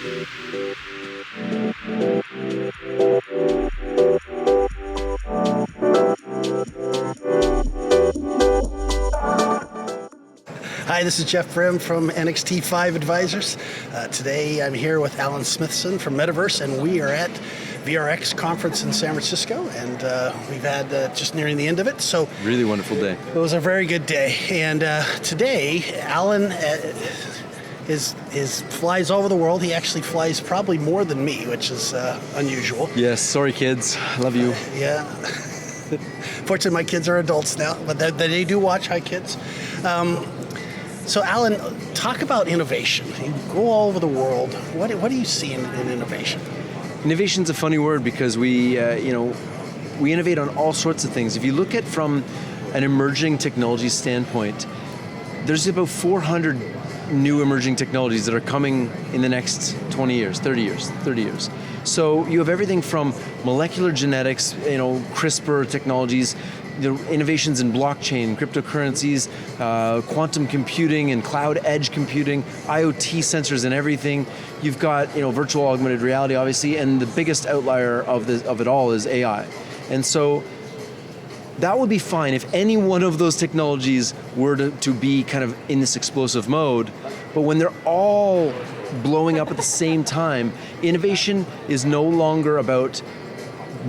Hi, this is Jeff Brim from NXT5 Advisors. Today I'm here with Alan Smithson from MetaVRse, and we are at VRX conference in San Francisco, and we've had just nearing the end of it. So really wonderful day. It was a very good day, and today Alan flies all over the world. He actually flies probably more than me, which is unusual. Yes, sorry kids, love you. Yeah. Fortunately, my kids are adults now, but they do watch. Hi, kids. So, Alan, talk about innovation. You go all over the world. What do you see in innovation? Innovation's a funny word because we innovate on all sorts of things. If you look at from an emerging technology standpoint, there's about 400 new emerging technologies that are coming in the next 20 years, 30 years. So you have everything from molecular genetics, CRISPR technologies, the innovations in blockchain, cryptocurrencies, quantum computing and cloud edge computing, IoT sensors and everything. You've got virtual augmented reality, obviously, and the biggest outlier of it all is AI. And so that would be fine if any one of those technologies were to be kind of in this explosive mode. But when they're all blowing up at the same time, innovation is no longer about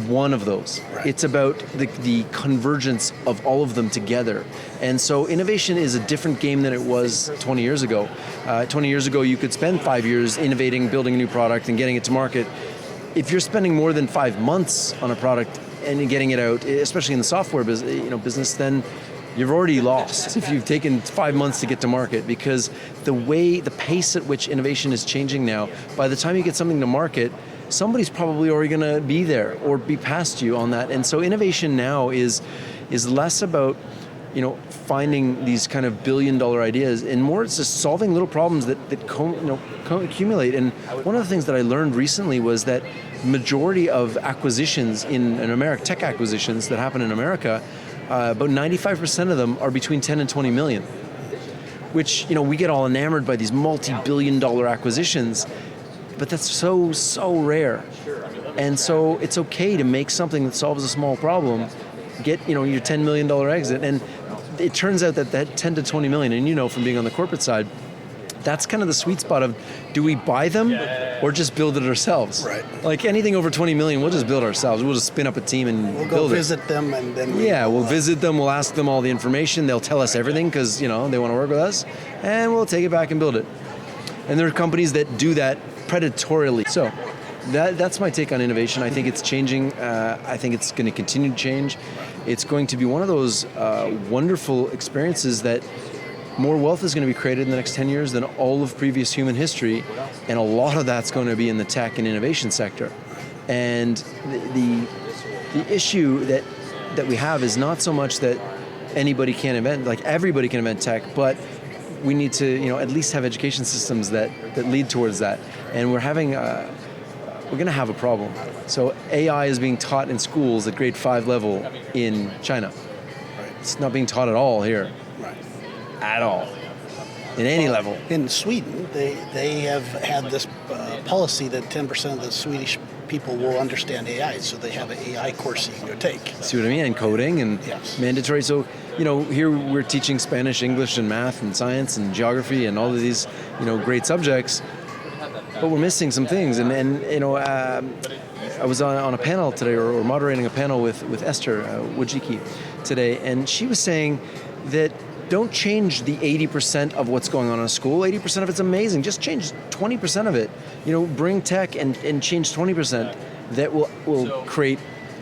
one of those. Right. It's about the convergence of all of them together. And so innovation is a different game than it was 20 years ago. 20 years ago, you could spend 5 years innovating, building a new product, and getting it to market. If you're spending more than 5 months on a product and getting it out, especially in the software business, then you've already lost if you've taken 5 months to get to market, because the pace at which innovation is changing now, by the time you get something to market, somebody's probably already going to be there or be past you on that. And so innovation now is less about finding these kind of billion-dollar ideas, and more it's just solving little problems that accumulate. And one of the things that I learned recently was that majority of acquisitions in America, tech acquisitions that happen in America, about 95% of them are between 10 and 20 million, which we get all enamored by these multi-billion-dollar acquisitions. But that's so rare. And so it's okay to make something that solves a small problem, get your $10 million exit. And it turns out that 10 to 20 million, and from being on the corporate side, that's kind of the sweet spot of, do we buy them or just build it ourselves? Right. Like anything over 20 million, we'll just build ourselves. We'll just spin up a team and we'll build go it. visit them, and then we'll visit them, we'll ask them all the information, they'll tell us everything because they want to work with us, and we'll take it back and build it. And there are companies that do that predatorily. So that's my take on innovation. I think it's changing. I think it's going to continue to change. It's going to be one of those wonderful experiences that more wealth is going to be created in the next 10 years than all of previous human history, and a lot of that's going to be in the tech and innovation sector. And the issue that we have is not so much that anybody can invent, like everybody can invent tech, but we need to, at least have education systems that lead towards that. And we're going to have a problem. So AI is being taught in schools at grade 5 level in China. Right. It's not being taught at all here. Right. At all. In any level. In Sweden, they have had this policy that 10% of the Swedish people will understand AI, so they have an AI course you can go take. See what I mean? And coding and yes. Mandatory. So, here we're teaching Spanish, English, and math, and science, and geography, and all of these, great subjects, but we're missing some things. And I was on a panel today, or moderating a panel with Esther Wojcicki today, and she was saying that don't change the 80% of what's going on in a school. 80% of it's amazing. Just change 20% of it. Bring tech and change 20%. That will create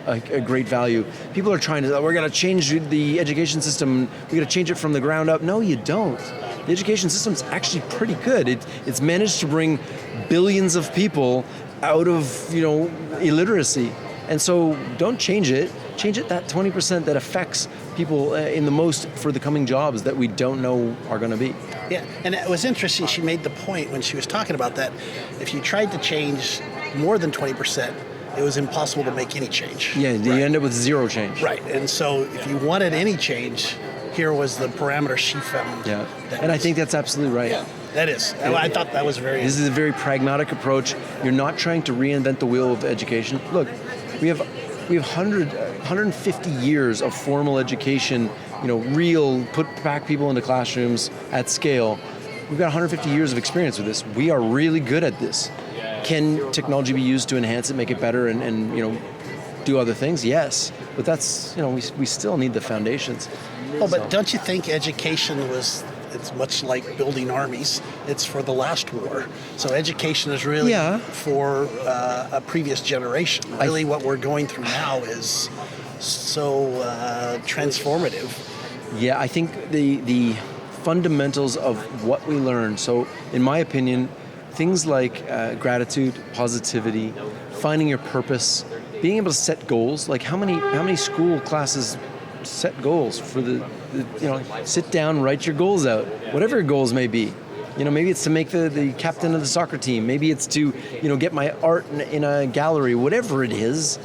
a great value. People are trying to, we're going to change the education system. We're going to change it from the ground up. No, you don't. The education system's actually pretty good. It's managed to bring billions of people out of illiteracy. And so don't change it. Change it that 20% that affects people in the most for the coming jobs that we don't know are going to be. Yeah, and it was interesting. She made the point when she was talking about that. If you tried to change more than 20%, it was impossible to make any change. Yeah, you end up with zero change. Right, and so if you wanted any change, here was the parameter she found. Yeah, and I think that's absolutely right. Yeah. That is. I thought that was very. This is a very pragmatic approach. You're not trying to reinvent the wheel of education. Look, we have 150 years of formal education, real, put back people into classrooms at scale. We've got 150 years of experience with this. We are really good at this. Can technology be used to enhance it, make it better, and do other things? Yes, but that's, we still need the foundations. Oh, but don't you think education it's much like building armies. It's for the last war. So education is really for a previous generation. Really what we're going through now is so transformative. Yeah, I think the fundamentals of what we learn. So in my opinion, things like gratitude, positivity, finding your purpose, being able to set goals. Like how many school classes set goals for the sit down, write your goals out, whatever your goals may be. Maybe it's to make the captain of the soccer team. Maybe it's to get my art in a gallery. Whatever it is,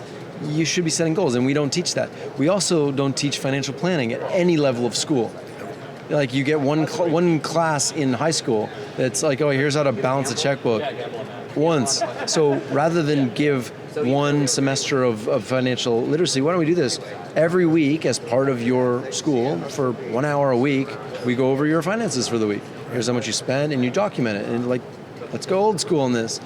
you should be setting goals, and we don't teach that. We also don't teach financial planning at any level of school. Like you get one class in high school that's like, oh, here's how to balance a checkbook once. So rather than give one semester of financial literacy, why don't we do this? Every week as part of your school, for 1 hour a week, we go over your finances for the week. Here's how much you spend, and you document it. And let's go old school on this.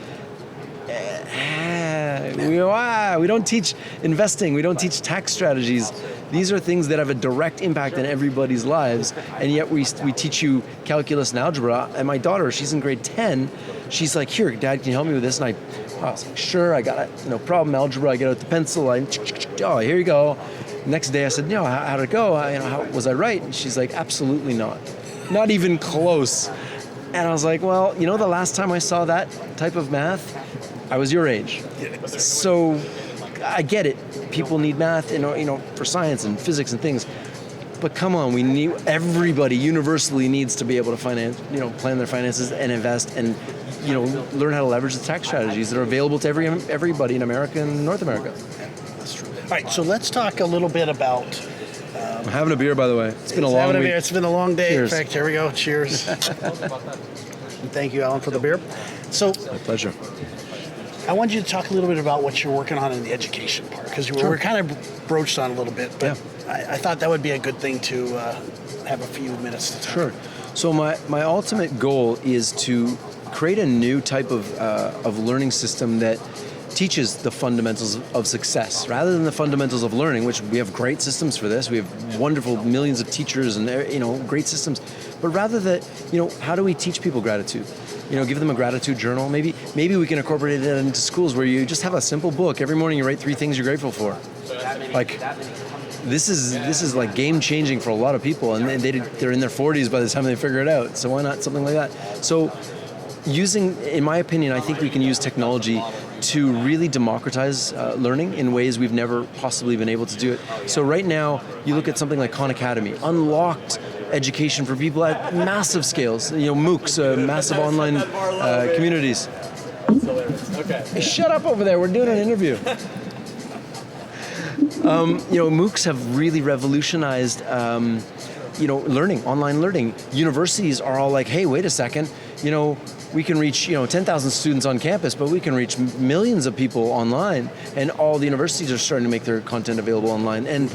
We don't teach investing. We don't teach tax strategies. These are things that have a direct impact on everybody's lives, and yet we teach you calculus and algebra. And my daughter, she's in grade 10. She's like, here, Dad, can you help me with this? And I was like, sure, I got it. No problem, algebra. I get out the pencil. Oh, here you go. Next day I said, how did it go? Was I right? And she's like, absolutely not. Not even close. And I was like, well, the last time I saw that type of math, I was your age. So I get it. People need math, for science and physics and things. But come on, everybody universally needs to be able to plan their finances and invest and, learn how to leverage the tax strategies that are available to everybody in America and North America. That's true. All right, so let's talk a little bit about. I'm having a beer, by the way. It's been a long week. It's been a long day. Cheers. In fact, here we go. Cheers. Thank you, Alan, for the beer. So, my pleasure. I want you to talk a little bit about what you're working on in the education part, because we're kind of broached on a little bit, but I thought that would be a good thing to have a few minutes to talk. Sure. So my ultimate goal is to create a new type of learning system that teaches the fundamentals of success rather than the fundamentals of learning, which we have great systems for this. We have wonderful millions of teachers and great systems, but rather that how do we teach people gratitude? Give them a gratitude journal. Maybe we can incorporate it into schools where you just have a simple book. Every morning you write 3 things you're grateful for. Like this is like game changing for a lot of people, and they're in their 40s by the time they figure it out. So why not something like that? So in my opinion, I think we can use technology to really democratize learning in ways we've never possibly been able to do it. So right now, you look at something like Khan Academy, unlocked education for people at massive scales. MOOCs, massive online communities. Hey, shut up over there, we're doing an interview. MOOCs have really revolutionized learning, online learning. Universities are all like, hey, wait a second, we can reach 10,000 students on campus, but we can reach millions of people online, and all the universities are starting to make their content available online. And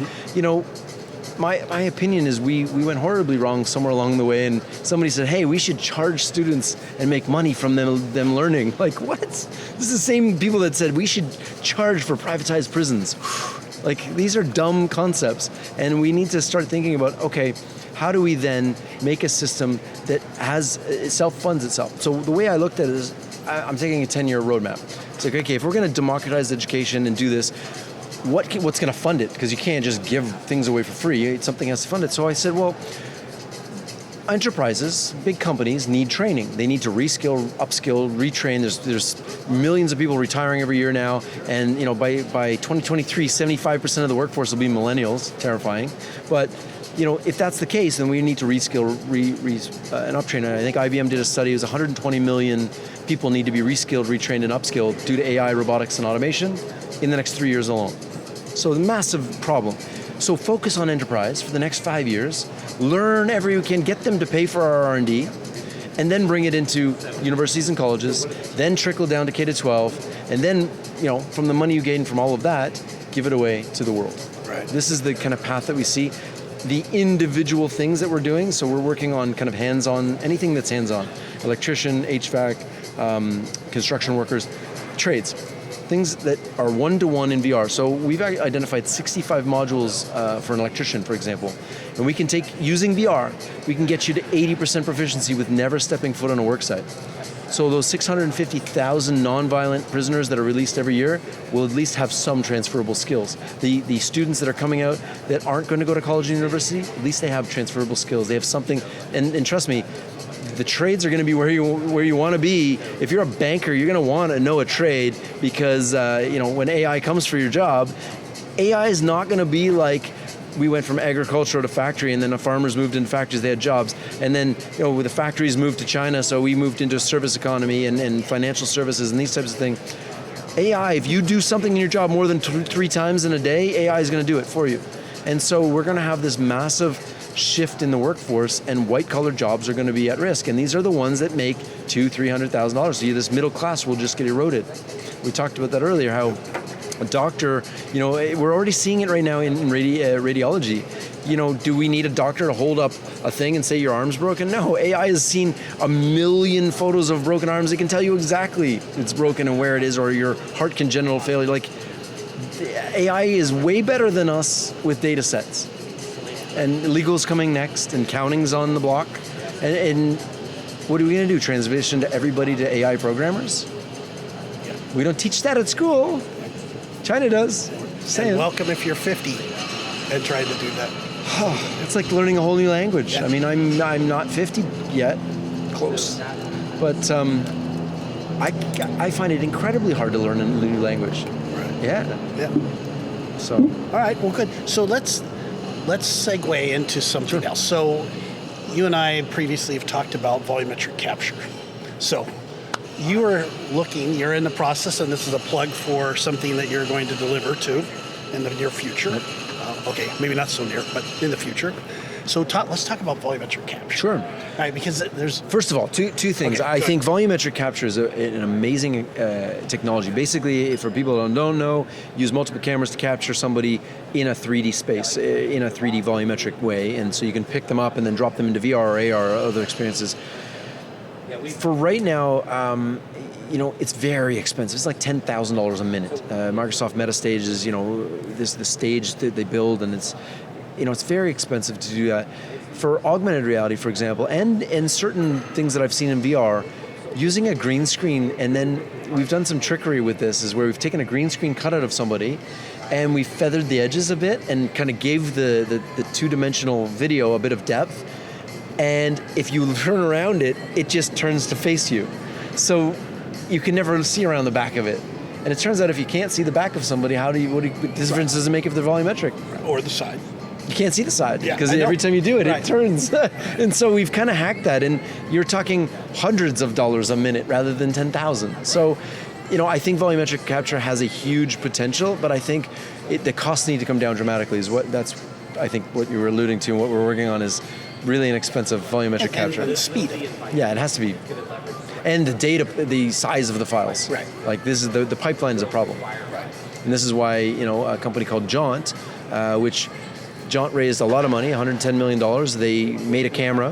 my opinion is we went horribly wrong somewhere along the way, and somebody said, hey, we should charge students and make money from them learning. Like, what? This is the same people that said we should charge for privatized prisons. Like, these are dumb concepts, and we need to start thinking about, okay, how do we then make a system that self-funds itself? So the way I looked at it is, I'm taking a 10-year roadmap. It's like, okay, if we're going to democratize education and do this, what's going to fund it? Because you can't just give things away for free. Something has to fund it. So I said, well, enterprises, big companies need training. They need to reskill, upskill, retrain. There's millions of people retiring every year now, and by 2023, 75% of the workforce will be millennials. Terrifying, but if that's the case, then we need to reskill and uptrain. I think IBM did a study. It was 120 million people need to be reskilled, retrained, and upskilled due to AI, robotics, and automation in the next 3 years alone. So a massive problem. So focus on enterprise for the next 5 years. Learn every you can. Get them to pay for our R&D, and then bring it into universities and colleges, then trickle down to K-12, and then, from the money you gain from all of that, give it away to the world. Right. This is the kind of path that we see. The individual things that we're doing, so we're working on kind of hands-on, anything that's hands-on, electrician, HVAC, construction workers, trades, things that are one-to-one in VR. So we've identified 65 modules for an electrician, for example, and we can take, using VR, we can get you to 80% proficiency with never stepping foot on a work site. So those 650,000 non-violent prisoners that are released every year will at least have some transferable skills. The students that are coming out that aren't going to go to college and university, at least they have transferable skills. They have something, and trust me, the trades are going to be where you want to be. If you're a banker, you're going to want to know a trade because when AI comes for your job, AI is not going to be like we went from agriculture to factory, and then the farmers moved into factories, they had jobs. And then, the factories moved to China, so we moved into a service economy and financial services and these types of things. AI, if you do something in your job more than 3 times in a day, AI is going to do it for you. And so we're going to have this massive shift in the workforce, and white-collar jobs are going to be at risk. And these are the ones that make $200,000-$300,000. So this middle class will just get eroded. We talked about that earlier, how a doctor, we're already seeing it right now in radiology. Do we need a doctor to hold up a thing and say your arm's broken? No, AI has seen 1 million photos of broken arms. It can tell you exactly it's broken and where it is, or your heart congenital failure. Like, AI is way better than us with data sets. And legal's coming next, and counting's on the block. And what are we going to do? Transition to everybody to AI programmers? We don't teach that at school. China does. And welcome if you're 50 and trying to do that. It's like learning a whole new language. Yeah. I mean, I'm not 50 yet, close, but I find it incredibly hard to learn a new language. Right. Yeah. So. All right. Well, good. So let's segue into something else. So you and I previously have talked about volumetric capture. So you're in the process, and this is a plug for something that you're going to deliver to in the near future. Yep. Okay, maybe not so near, but in the future. So let's talk about volumetric capture. Sure. All right, because there's... First of all, two things. Okay, I think volumetric capture is an amazing technology. Basically, for people that don't know, use multiple cameras to capture somebody in a 3D space, in a 3D volumetric way, and so you can pick them up and then drop them into VR or AR or other experiences. For right now, it's very expensive. It's like $10,000 a minute. Microsoft MetaStage is, the stage that they build, and it's very expensive to do that. For augmented reality, for example, and certain things that I've seen in VR, using a green screen, and then we've done some trickery with this, is where we've taken a green screen cutout of somebody, and we feathered the edges a bit and kind of gave the two-dimensional video a bit of depth. And if you turn around it just turns to face you. So you can never see around the back of it. And it turns out if you can't see the back of somebody, what difference does it make if they're volumetric? Or the side. You can't see the side because I know. every time you do it, Right. it turns. And so we've kind of hacked that, and you're talking hundreds of dollars a minute rather than 10,000. So, I think volumetric capture has a huge potential, but I think the costs need to come down dramatically. I think what you were alluding to and what we're working on is really inexpensive volumetric capture. And the speed. Yeah, it has to be. And the data, the size of the files. Right. Like this is the pipeline is a problem. Right. And this is why, a company called Jaunt, which Jaunt raised a lot of money, $110 million. They made a camera.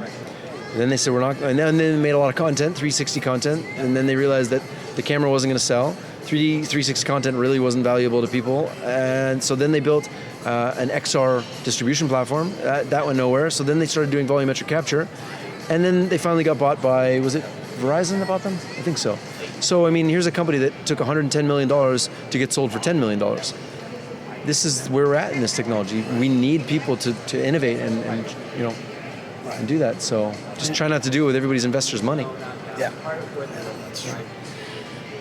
And then they said, and then they made a lot of content, 360 content. And then they realized that the camera wasn't going to sell. 360 content really wasn't valuable to people. And so then they built an XR distribution platform. That went nowhere. So then they started doing volumetric capture. And then they finally got bought by, was it Verizon that bought them? I think so. So, here's a company that took $110 million to get sold for $10 million. This is where we're at in this technology. We need people to innovate and do that. So just try not to do it with everybody's investors' money. Yeah, that's true.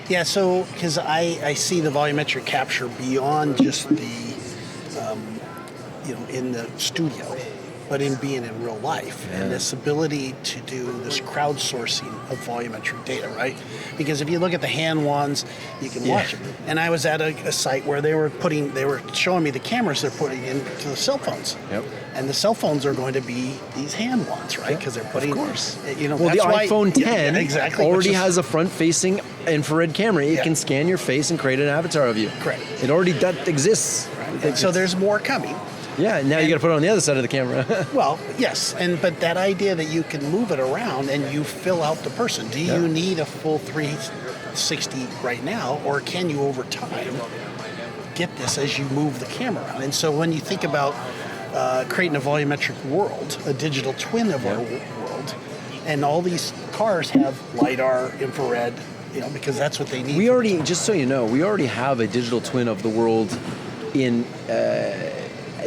Yeah, so because I see the volumetric capture beyond just the, in the studio, but in being in real life. And this ability to do this crowdsourcing of volumetric data, right? Because if you look at the hand ones, you can watch them. And I was at a site where they were showing me the cameras they're putting into the cell phones. Yep. And the cell phones are going to be these hand ones, right? Because they're putting, of course. You know, well, the iPhone 10 exactly, already has a front-facing infrared camera. It can scan your face and create an avatar of you. Correct. It already exists. Right. And so there's more coming. Yeah, now you got to put it on the other side of the camera. Well, yes, but that idea that you can move it around and you fill out the person. Do you need a full 360 right now, or can you over time get this as you move the camera around? And so when you think about creating a volumetric world, a digital twin of our world, and all these cars have LiDAR, infrared, you know, because that's what they need. We already, just so you know, we already have a digital twin of the world in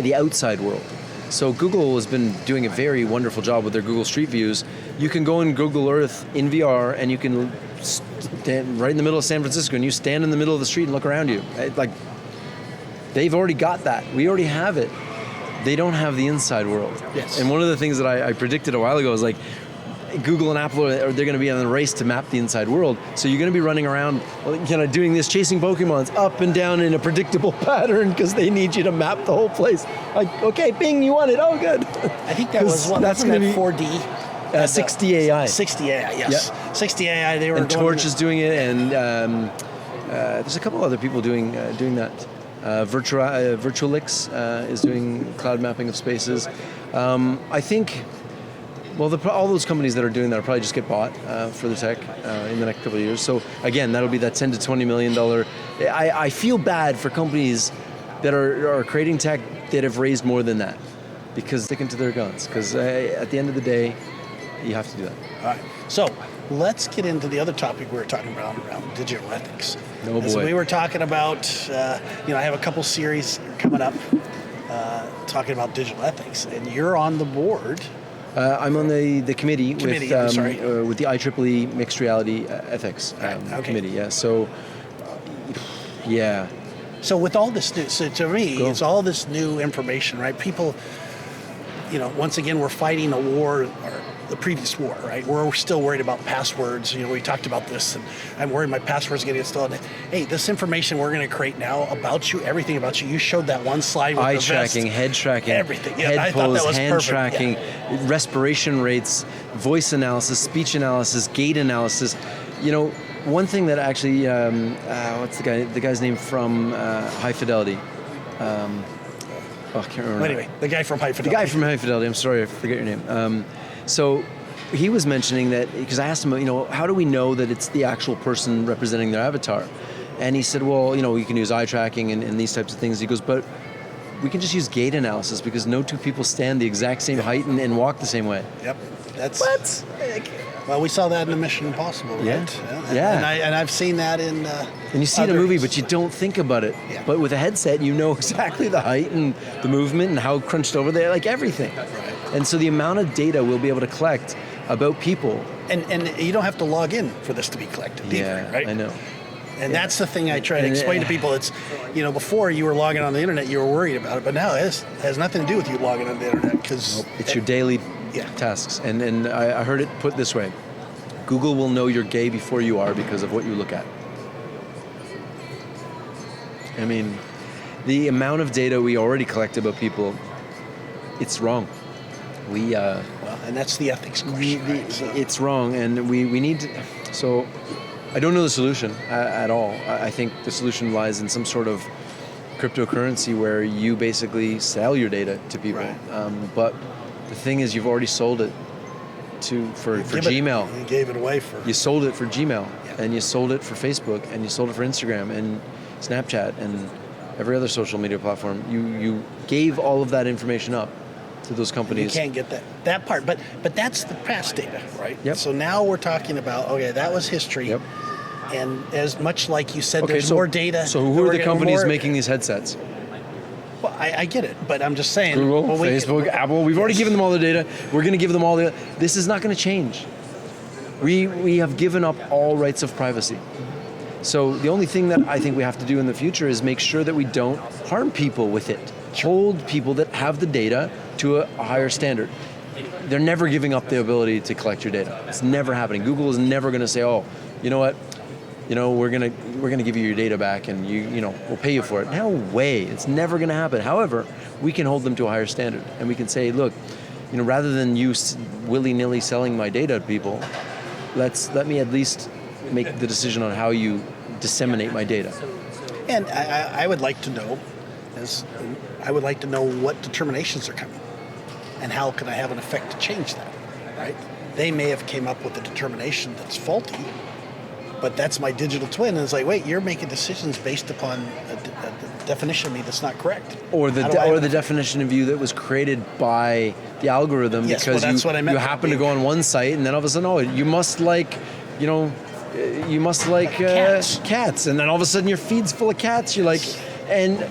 the outside world. So Google has been doing a very wonderful job with their Google Street Views. You can go in Google Earth in VR and you can stand right in the middle of San Francisco and you stand in the middle of the street and look around you. Like, they've already got that. We already have it. They don't have the inside world. Yes. And one of the things that I predicted a while ago was like, Google and Apple, they're going to be in the race to map the inside world. So you're going to be running around, doing this, chasing Pokemons up and down in a predictable pattern because they need you to map the whole place. Like, okay, bing, you want it. Oh, good. I think that was that's going to be 4D. 60 AI. 60 AI, yes. Yeah. 60 AI. They were. And Torch is doing it, and there's a couple other people doing that. Virtualix is doing cloud mapping of spaces. I think. Well, all those companies that are doing that will probably just get bought for the tech in the next couple of years. So again, that'll be that $10 to $20 million. I feel bad for companies that are creating tech that have raised more than that, because sticking to their guns. Because at the end of the day, you have to do that. All right. So let's get into the other topic we were talking about around digital ethics. Oh boy. So we were talking about, I have a couple series coming up talking about digital ethics, and you're on the board. I'm on the committee with the IEEE Mixed Reality Ethics Committee. Yeah. So, yeah. So with all this new, so to me, it's all this new information, right? People, once again, we're fighting a war, or the previous war, right? We're still worried about passwords. We talked about this, and I'm worried my password's getting installed. Hey, this information we're going to create now about you, everything about you. You showed that one slide with eye the tracking, vest. head tracking, everything. Yeah, head I pose, thought that was hand perfect. tracking, respiration rates, voice analysis, speech analysis, gait analysis. One thing that actually, what's the guy's name from High Fidelity? I can't remember. Well, anyway, the guy from High Fidelity. The guy from High Fidelity. I'm sorry, I forget your name. So he was mentioning that, because I asked him, how do we know that it's the actual person representing their avatar? And he said, well, we can use eye tracking and these types of things. He goes, but we can just use gait analysis, because no two people stand the exact same height and walk the same way. Yep. That's what? Well, we saw that in the Mission Impossible, right? Yeah. And I've seen that in. And you see it in a movie, but you don't think about it. Yeah. But with a headset, you know exactly the height and the movement and how crunched over they are, like everything. Right. And so the amount of data we'll be able to collect about people. And you don't have to log in for this to be collected either, right? I know. And that's the thing I try to explain to people. It's, before you were logging on the internet, you were worried about it, but now it has nothing to do with you logging on the internet, because it's your daily tasks. And I heard it put this way: Google will know you're gay before you are because of what you look at. I mean, the amount of data we already collect about people, it's wrong. And that's the ethics question. It's wrong, and we need to. So, I don't know the solution at all. I think the solution lies in some sort of cryptocurrency where you basically sell your data to people. Right. But the thing is, you've already sold it for Gmail. You gave it away for. You sold it for Gmail, and you sold it for Facebook, and you sold it for Instagram and Snapchat and every other social media platform. You gave all of that information up to those companies. You can't get that part, but that's the past data, right? Yep. So now we're talking about, that was history. Yep. And as much like you said, there's more data. So who are the companies making these headsets? Well, I get it, but I'm just saying. Google, Facebook, Apple. We've already given them all the data. We're going to give them all the. This is not going to change. We have given up all rights of privacy. So the only thing that I think we have to do in the future is make sure that we don't harm people with it. hold people that have the data to a higher standard. They're never giving up the ability to collect your data. It's never happening. Google is never going to say, oh, you know what? We're gonna give you your data back, and we'll pay you for it. No way. It's never going to happen. However, we can hold them to a higher standard, and we can say, look, rather than you willy-nilly selling my data to people, let me at least make the decision on how you disseminate my data. And I would like to know, what determinations are coming, and how can I have an effect to change that, right? They may have came up with a determination that's faulty, but that's my digital twin, and it's like, wait, you're making decisions based upon a definition of me that's not correct. Or the definition of you that was created by the algorithm, yes, because that's what I meant. You happen to go on one site, and then all of a sudden, oh, you must like cats, and then all of a sudden your feed's full of cats. You're like, and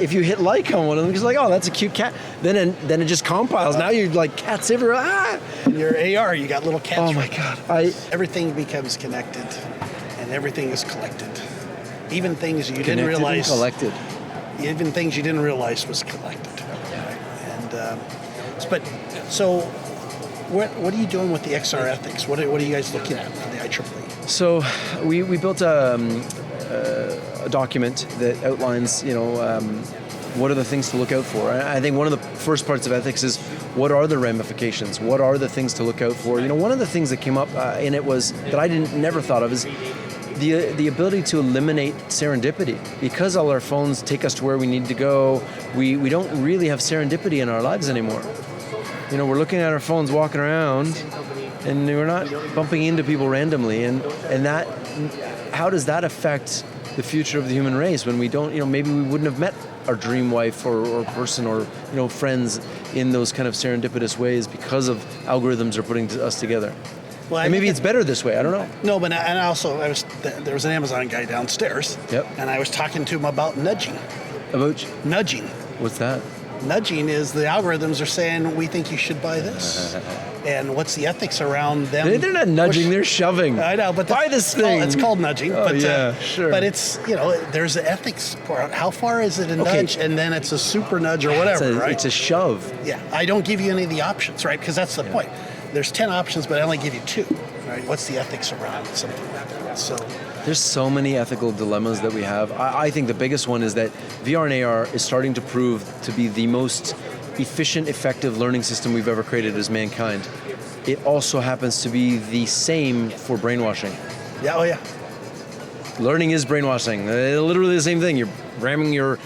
if you hit like on one of them, it's like, oh, that's a cute cat. Then it just compiles. Now you're like, cats everywhere. Ah! In your AR, you got little cats. Oh my God! Everything becomes connected, and everything is collected. Even things you didn't realize. Collected. Even things you didn't realize was collected. Right? And so, what are you doing with the XR ethics? What are you guys looking at on the IEEE? So we built a document that outlines, what are the things to look out for. I think one of the first parts of ethics is, what are the ramifications? What are the things to look out for? One of the things that came up in it was, that I never thought of, is the ability to eliminate serendipity. Because all our phones take us to where we need to go, we don't really have serendipity in our lives anymore. We're looking at our phones walking around, and we're not bumping into people randomly, and that, how does that affect the future of the human race when we don't, maybe we wouldn't have met our dream wife or person or friends in those kind of serendipitous ways because of algorithms are putting us together. Well, and maybe it's better this way. I don't know. No, but there was an Amazon guy downstairs. Yep. And I was talking to him about nudging. About nudging? What's that? Nudging is the algorithms are saying, we think you should buy this. And what's the ethics around them? They're not nudging, they're shoving. I know, but buy this thing. It's called nudging. Oh, but, yeah, sure. But it's, there's an ethics part. How far is it a nudge, and then it's a super nudge or whatever, right? It's a shove. Yeah, I don't give you any of the options, right? Because that's the point. There's 10 options, but I only give you 2, right? What's the ethics around something like that? So there's so many ethical dilemmas that we have. I think the biggest one is that VR and AR is starting to prove to be the most efficient, effective learning system we've ever created as mankind. It also happens to be the same for brainwashing. Yeah, oh yeah. Learning is brainwashing. Literally the same thing. You're ramming your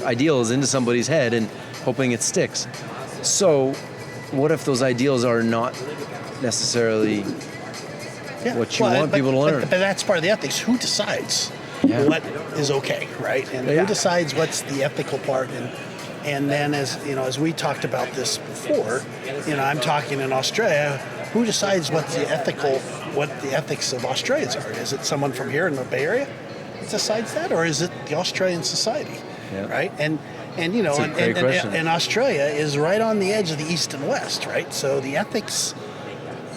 ideals into somebody's head and hoping it sticks. So what if those ideals are not necessarily what you want people to learn? But that's part of the ethics. Who decides what is okay, right? And who decides what's the ethical part? And then, as we talked about this before, I'm talking in Australia. Who decides what the ethics of Australians are? Is it someone from here in the Bay Area that decides that, or is it the Australian society, right? And Australia is right on the edge of the East and West, right? So the ethics,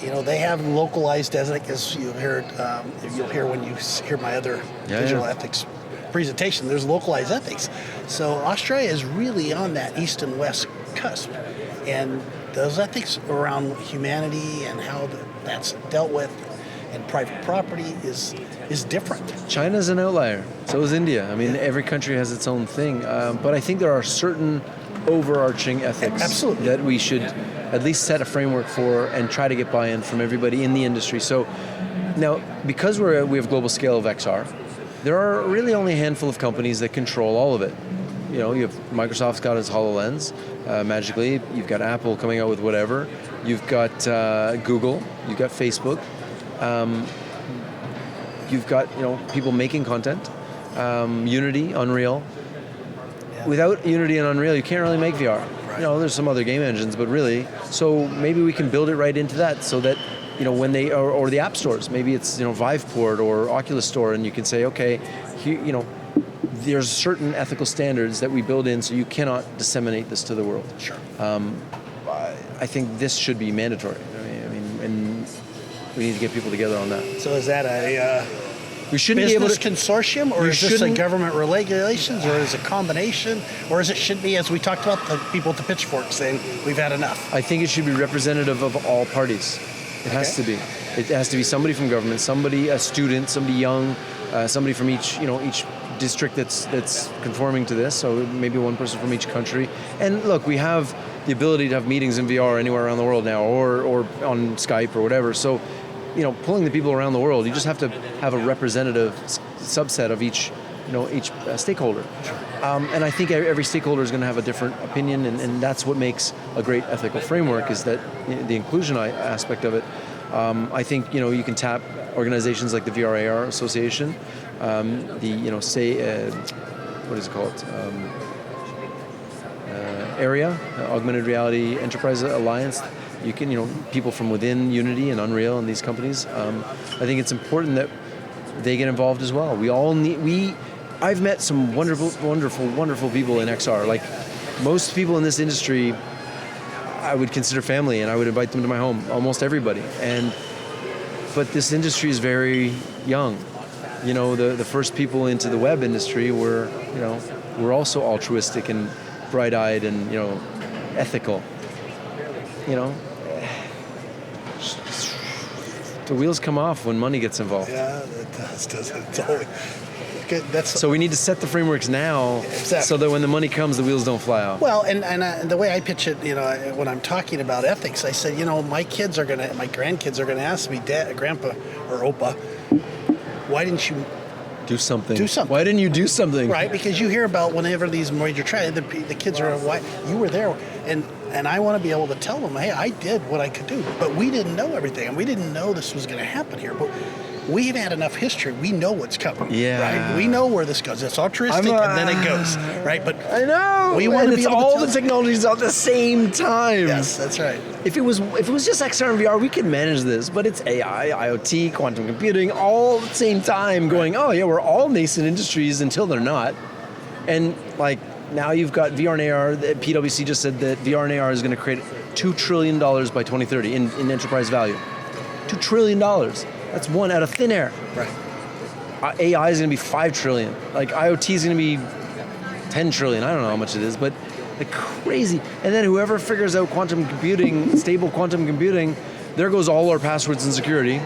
they have localized ethics, as you'll hear when you hear my other digital ethics presentation. There's localized ethics. So Australia is really on that East and West cusp, and those ethics around humanity and how that's dealt with and private property is different. China's an outlier. So is India. I mean, every country has its own thing. But I think there are certain overarching ethics that we should at least set a framework for and try to get buy-in from everybody in the industry. So now, because we have global scale of XR, there are really only a handful of companies that control all of it. You have Microsoft's got its HoloLens, magically. You've got Apple coming out with whatever. You've got Google. You've got Facebook. You've got people making content. Unity, Unreal. Yeah. Without Unity and Unreal, you can't really make VR. Right. There's some other game engines, but really, so maybe we can build it right into that, so that when they or the app stores, maybe it's Viveport or Oculus Store, and you can say, okay, there's certain ethical standards that we build in, so you cannot disseminate this to the world. Sure. I think this should be mandatory. I mean, and we need to get people together on that. So is that We shouldn't be able business to. consortium, or You is this a shouldn't- government regulations, or is it a combination, or is it should be, as we talked about, the people with the pitchforks saying we've had enough? I think it should be representative of all parties. It has to be. It has to be somebody from government, somebody, a student, somebody young, somebody from each district that's conforming to this. So maybe one person from each country. And look, we have the ability to have meetings in VR anywhere around the world now, or on Skype or whatever. So, pulling the people around the world, you just have to have a representative subset of each stakeholder. And I think every stakeholder is going to have a different opinion, and that's what makes a great ethical framework, is that the inclusion aspect of it. I think you can tap organizations like the VR/AR Association, what is it called? Area, Augmented Reality Enterprise Alliance. You can, people from within Unity and Unreal and these companies. I think it's important that they get involved as well. I've met some wonderful, wonderful, wonderful people in XR. Like most people in this industry, I would consider family, and I would invite them to my home. Almost everybody. But this industry is very young. The first people into the web industry were also altruistic and bright-eyed and ethical. The wheels come off when money gets involved. Yeah, it does, doesn't it? It's always good. So we need to set the frameworks now, so that when the money comes, the wheels don't fly off. Well, and the way I pitch it, when I'm talking about ethics, I said, my grandkids are gonna ask me, Dad, Grandpa, or Opa, why didn't you do something? Do something. Why didn't you do something? Right, because you hear about whenever these major trials, the kids are, why you were there, and I want to be able to tell them, hey, I did what I could do, but we didn't know everything, and we didn't know this was going to happen here, but we've had enough history. We know what's coming. Yeah. Right. We know where this goes. It's altruistic, and then it goes. Right. But I know. We want to be able all to the technologies at the same time. Yes, that's right. If it was just XR and VR, we could manage this. But it's AI, IoT, quantum computing, all at the same time. Going, oh yeah, we're all nascent industries until they're not. And now you've got VR and AR. PwC just said that VR and AR is going to create $2 trillion by 2030 in enterprise value. $2 trillion. That's one out of thin air. Right. AI is going to be 5 trillion. IoT is going to be 10 trillion. I don't know how much it is, but crazy. And then whoever figures out quantum computing, stable quantum computing, there goes all our passwords and security.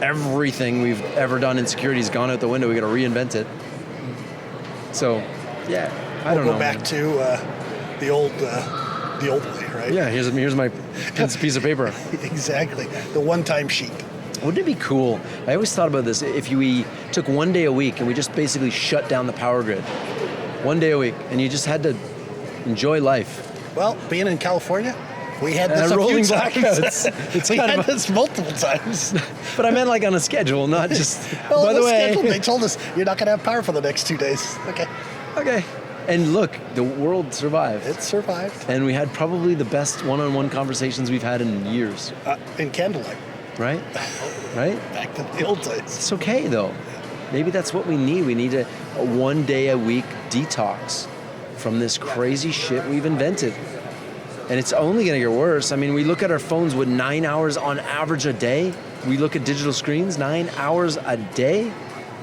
Everything we've ever done in security has gone out the window. We got to reinvent it. So, yeah, I don't know. We'll go back to the old way, right? Yeah, here's my piece of paper. Exactly. The one-time sheet. Wouldn't it be cool? I always thought about this. If we took one day a week and we just basically shut down the power grid, one day a week, and you just had to enjoy life. Well, being in California, we had this rolling a few times. blackouts. We had this multiple times. But I meant on a schedule, not just. Well, by the way, schedule, they told us you're not going to have power for the next 2 days. Okay. And look, the world survived. It survived. And we had probably the best one-on-one conversations we've had in years. In candlelight. Right? Right? Back to the old days. It's okay, though. Maybe that's what we need. We need a 1 day a week detox from this crazy shit we've invented. And it's only going to get worse. I mean, we look at our phones with 9 hours on average a day. We look at digital screens, 9 hours a day.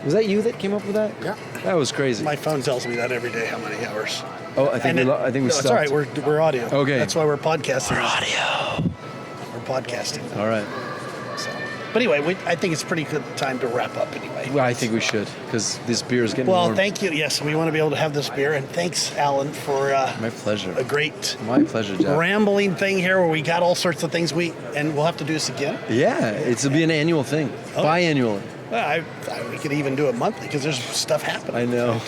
Was that you that came up with that? Yeah. That was crazy. My phone tells me that every day, how many hours. Oh, I think we no, stopped. it's all right. We're audio. Okay. That's why we're podcasting. We're audio. We're podcasting. All right. So, but anyway, I think it's a pretty good time to wrap up anyway. Well, I think we should, because this beer is getting warm. warm. Thank you. Yes, we want to be able to have this beer. And thanks, Alan, for my pleasure. A great My pleasure, Jeff. rambling thing here where we got all sorts of things and we'll have to do this again. Yeah, it'll be an annual thing. Oh. Biannually. Well, we could even do it monthly because there's stuff happening. I know.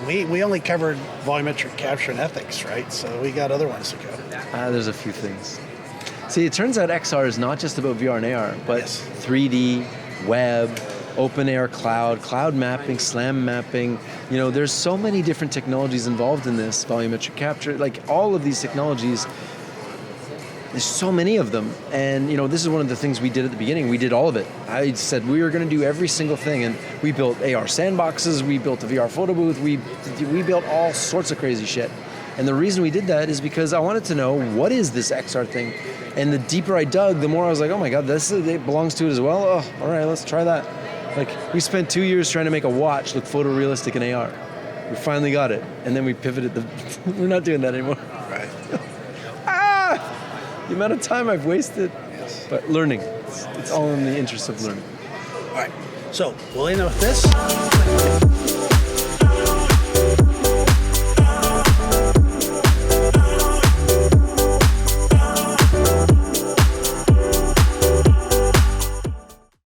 We only covered volumetric capture and ethics, right? So we got other ones to go. There's a few things. See, it turns out XR is not just about VR and AR, but Yes. 3D, web, open air cloud mapping, SLAM mapping. There's so many different technologies involved in this, volumetric capture, all of these technologies. There's so many of them. And, this is one of the things we did at the beginning. We did all of it. I said we were going to do every single thing. And we built AR sandboxes. We built a VR photo booth. We built all sorts of crazy shit. And the reason we did that is because I wanted to know, what is this XR thing? And the deeper I dug, the more I was like, oh my God, it belongs to it as well? Oh, all right, let's try that. Like, we spent 2 years trying to make a watch look photorealistic in AR. We finally got it, and then we pivoted. We're not doing that anymore. Right. The amount of time I've wasted. Yes. But learning. It's all in the interest of learning. All right. So we'll end with this.